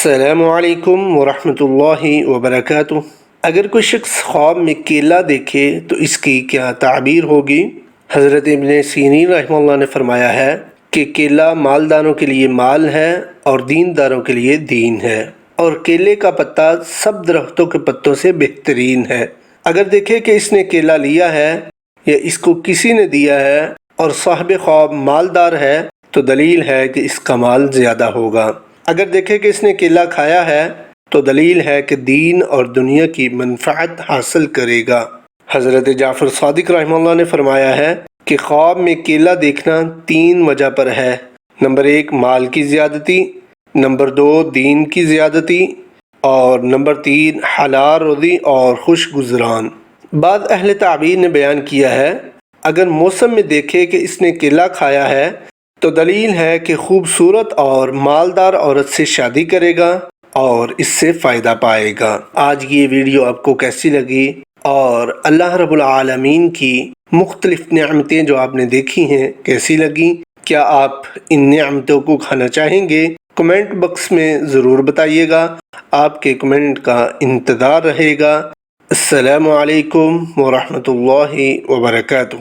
السلام علیکم ورحمۃ اللہ وبرکاتہ۔ اگر کوئی شخص خواب میں کیلا دیکھے تو اس کی کیا تعبیر ہوگی؟ حضرت ابن سیرین رحمہ اللہ نے فرمایا ہے کہ کیلا مالداروں کے لیے مال ہے اور دینداروں کے لیے دین ہے، اور کیلے کا پتا سب درختوں کے پتوں سے بہترین ہے۔ اگر دیکھے کہ اس نے کیلا لیا ہے یا اس کو کسی نے دیا ہے اور صاحب خواب مالدار ہے تو دلیل ہے کہ اس کا مال زیادہ ہوگا۔ اگر دیکھے کہ اس نے کیلا کھایا ہے تو دلیل ہے کہ دین اور دنیا کی منفعت حاصل کرے گا۔ حضرت جعفر صادق رحمہ اللہ نے فرمایا ہے کہ خواب میں کیلا دیکھنا 3 وجہ پر ہے۔ نمبر 1 مال کی زیادتی، نمبر 2 دین کی زیادتی، اور نمبر 3 حلال روزی اور خوش گزران۔ بعض اہل تعبیر نے بیان کیا ہے اگر موسم میں دیکھے کہ اس نے کیلا کھایا ہے تو دلیل ہے کہ خوبصورت اور مالدار عورت سے شادی کرے گا اور اس سے فائدہ پائے گا۔ آج کی یہ ویڈیو آپ کو کیسی لگی اور اللہ رب العالمین کی مختلف نعمتیں جو آپ نے دیکھی ہیں کیسی لگیں؟ کیا آپ ان نعمتوں کو کھانا چاہیں گے؟ کمنٹ باکس میں ضرور بتائیے گا، آپ کے کمنٹ کا انتظار رہے گا۔ السلام علیکم ورحمۃ اللہ وبرکاتہ۔